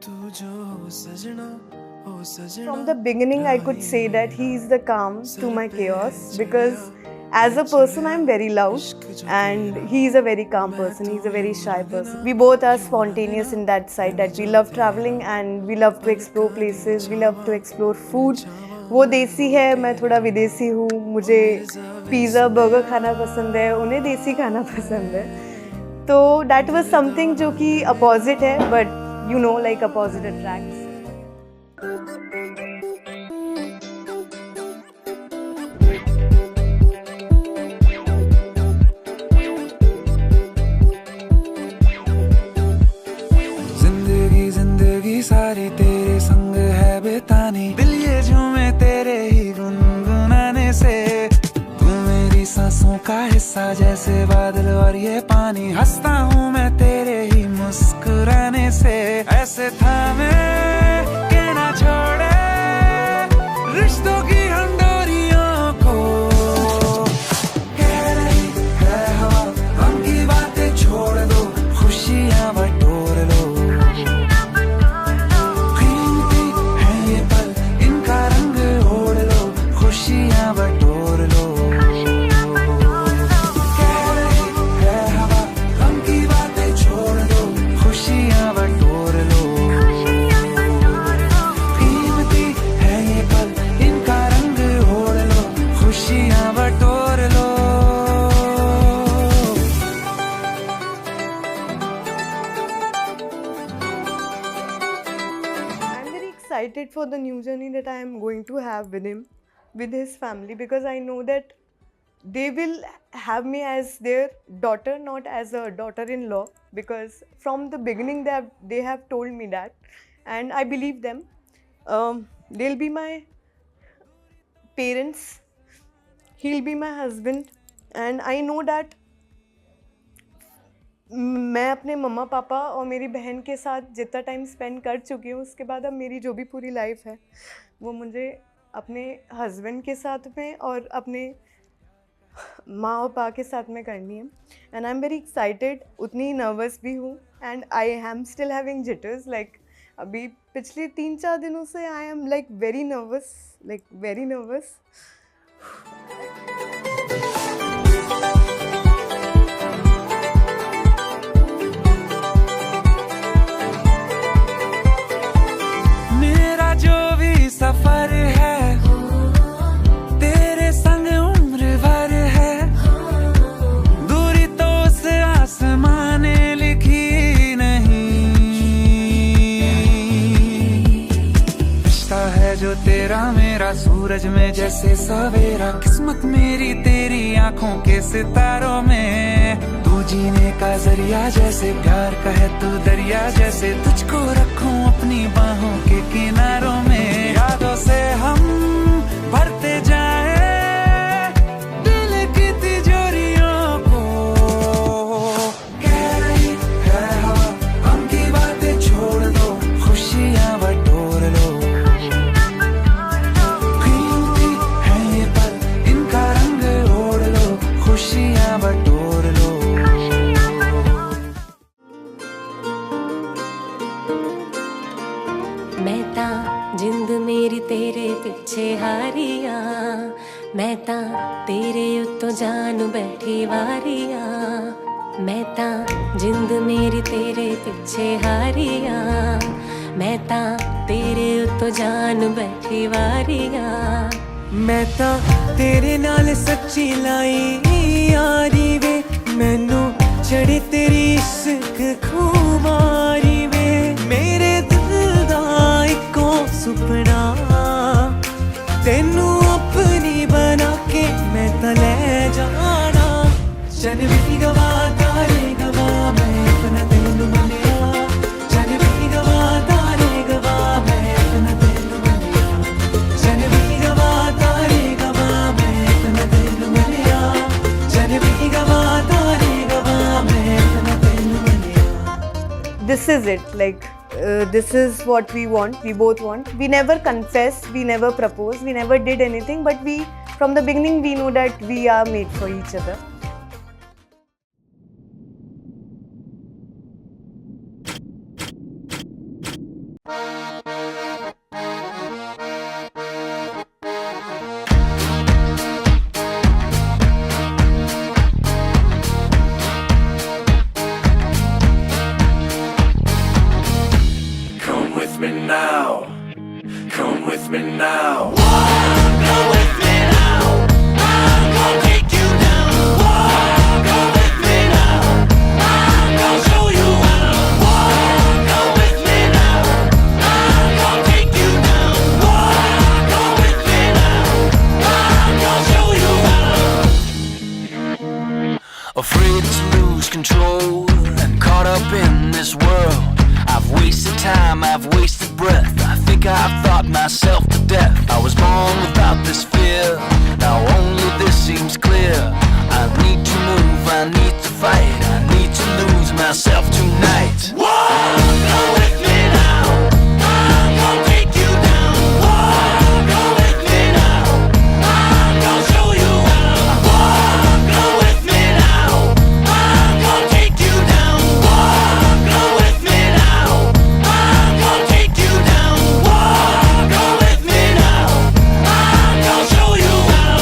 From the beginning, I could say that he is the calm to my chaos because as a person, I'm very loud and he is a very calm person. He's a very shy person. We both are spontaneous in that side that we love traveling and we love to explore places. We love to explore food. वो देसी है, मैं थोड़ा विदेशी हूँ. मुझे pizza burger खाना पसंद है, उन्हें देसी खाना पसंद है. तो that was something जो कि opposite है, but you know, like opposite attracts. जिंदगी सारी तेरे संग है बेतानी, दिल ये झूमे तेरे ही गुनगुनाने से. तू मेरी सांसों का हिस्सा जैसे बादल और ये पानी, हंसता हूँ मैं तेरे ही मुस्कुराने से. ऐसे थामे के ना छोड़े रिश्तों की हम डोरियों को. कह रही है हवा हम की बातें छोड़ दो, खुशियाँ बटोर लो. कीमती है ये पल, इनका रंग ओढ़ लो, खुशियाँ बटोर लो. कह रही है हवा हम की बातें छोड़ दो, खुशियाँ बटोर लो. कीमती है ये पल, इनका रंग ओढ़ लो, खुशियाँ बटोर लो. I'm very excited for the new journey that I am going to have with him, with his family, because I know that they will have me as their daughter, not as a daughter-in-law, because from the beginning they have told me that, and I believe them. They'll be my parents, he'll be my husband, and I know that मैं अपने मम्मा पापा और मेरी बहन के साथ जितना time spend कर चुकी हूँ, उसके बाद अब मेरी जो भी पूरी लाइफ है वो मुझे अपने हस्बैंड के साथ में और अपने माँ और पापा के साथ में करनी है. And I am very excited, उतनी ही नर्वस भी हूँ and I am still having jitters. Like अभी पिछले 3-4 दिनों से I am like very nervous. मेरा जो भी सफर है तेरे संग उम्र भर है. दूरी तो से आसमां ने लिखी नहीं. रिश्ता है जो तेरा मेरा, सूरज में जैसे सवेरा. किस्मत मेरी तेरी आंखों के सितारों में. तू जीने का जरिया जैसे, प्यार का है तू दरिया जैसे. तुझको रखूं अपनी बाहों के किनारों में. यादों से हम भरते जाए दिल की तिजोरियों को. कह रही है हवा हम की बातें छोड़ दो, खुशियाँ बटोर लो. कीमती है ये पल, इनका रंग ओढ़ लो, खुशियाँ बटोर लो. मैं तां जिंद मेरी तेरे पिछे हारिया, मैं तां तेरे उत्तों जान बैठी वारिया. मैं तां जिंद मेरी तेरे पिछे हारिया, मैं तां तेरे उत्तों जान बैठी वारिया. मैं तां तेरे नाल सच्ची लाई यारी वे, मैनू चढ़े तेरी इश्क खुमारी वे. मेरे दिल दा इको सुपना तेनू अपनी बना के मैं तां ले जाना. चल भी गवा तारे गवा, मैं अपना तेनू मनिया. चल भी गवा तारे गवा, मैं अपना तेनू मनिया. चल भी गवा तारे गवा, मैं अपना तेनू मनिया. चल भी गवा तारे गवा, मैं अपना तेनू मनिया. This is it, like this is what we want, we both want. We never confessed, we never proposed, we never did anything, but from the beginning we know that we are made for each other. Come with me now. Come with me now. Afraid to lose control and caught up in this world. I've wasted time, I've wasted breath. I think I've thought myself to death. I was born without this fear. Now only this seems clear. I need to move, I need to fight. I need to lose myself tonight. Go with me now. I'm gonna take you down. Go with me now. I'm gonna show you how. Go with me now. I'm gonna take you down. Go with me now. I'm gonna take you down. Go with me now. I'm gonna show you how.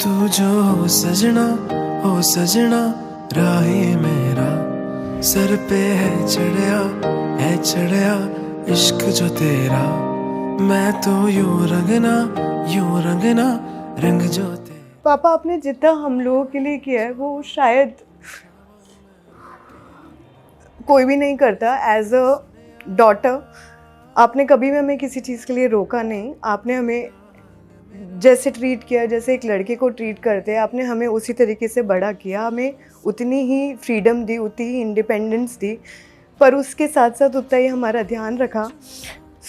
तू जो हो सजना राही मेरा sir पे है चढ़िया इश्क जो तेरा मैं तो यूं रंगना रंग जो तेरा। पापा, आपने जितना हम लोगों के लिए किया है वो शायद कोई भी नहीं करता। एज अ डॉटर आपने कभी भी हमें किसी चीज़ के लिए रोका नहीं। आपने हमें जैसे ट्रीट किया, जैसे एक लड़के को ट्रीट करते हैं, आपने हमें उसी तरीके से बड़ा किया। हमें उतनी ही फ्रीडम दी, उतनी ही इंडिपेंडेंस दी, पर उसके साथ साथ उतना ही हमारा ध्यान रखा।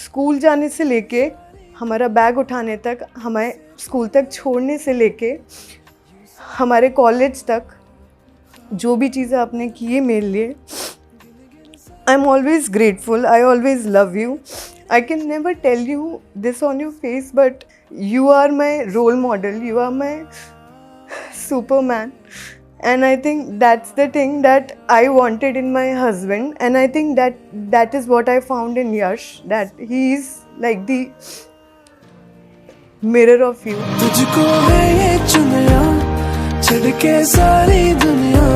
स्कूल जाने से लेके हमारा बैग उठाने तक, हमें स्कूल तक छोड़ने से लेके हमारे कॉलेज तक जो भी चीज़ें आपने की है मेरे लिए, I am always grateful. I always love you. I can never tell you this on your face, but you are my role model. You are my Superman. And I think that's the thing that I wanted in my husband. And I think that is what I found in Yash. That he is like the mirror of you. तुझको है ये चुनिया छड़ के सारी दुनिया,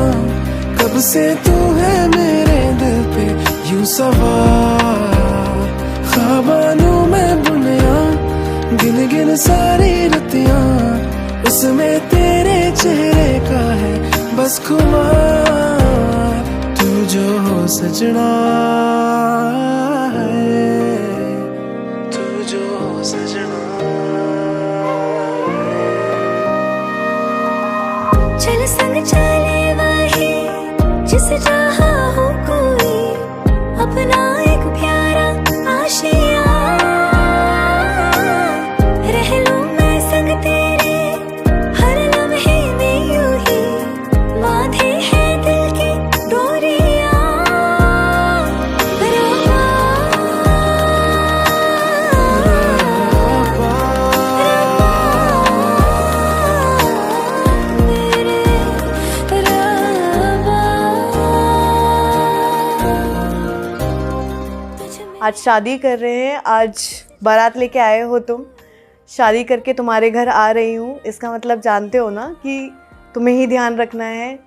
कब से तू है मेरे दिल पे यूं सवार। ख्वाबानों में बुनिया गिन सारी रतियां, उसमें तेरे चेहरे का है बस खुमार। तू जो हो सजना है, तू जो हो सजना। चल संग चले वही जिस जहाँ हो कोई अपना एक प्यारा आशिया। रह लूं मैं संग तेरे हर लम्हे में यूं ही, बांधे हैं दिल की डोरियां। आज शादी कर रहे हैं, आज बारात लेके आए हो तुम, शादी करके तुम्हारे घर आ रही हूँ। इसका मतलब जानते हो ना कि तुम्हें ही ध्यान रखना है,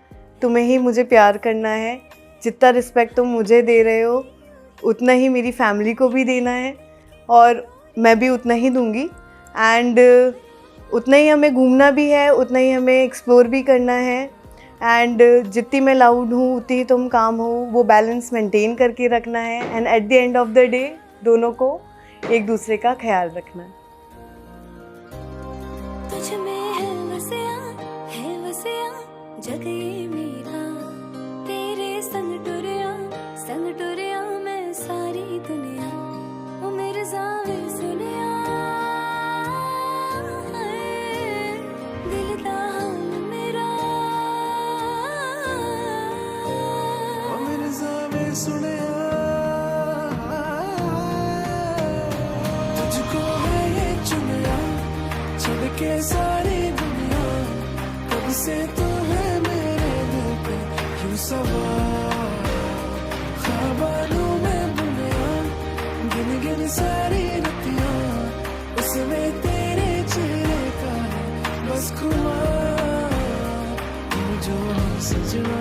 तुम्हें ही मुझे प्यार करना है। जितना रिस्पेक्ट तुम मुझे दे रहे हो उतना ही मेरी फैमिली को भी देना है, और मैं भी उतना ही दूंगी। एंड उतना ही हमें घूमना भी है, उतना ही हमें एक्सप्लोर भी करना है। एंड जितनी मैं लाउड हूँ उतनी ही तुम काम हो, वो बैलेंस मेंटेन करके रखना है। And at the end of the day दोनों को एक दूसरे का ख्याल रखना है। तुझ में है वसिया जग ये मेरा, तेरे संग टुरिया मैं सुने तुझको है ये चुनिया छोड़ के सारी दुनिया कब से तू है मेरे दिल पे यूं सवार ख्वाबानों में बुनिया गिन गिन सारी रतियां उसमें तेरे चेहरे का है बस खुमार तू जो सजना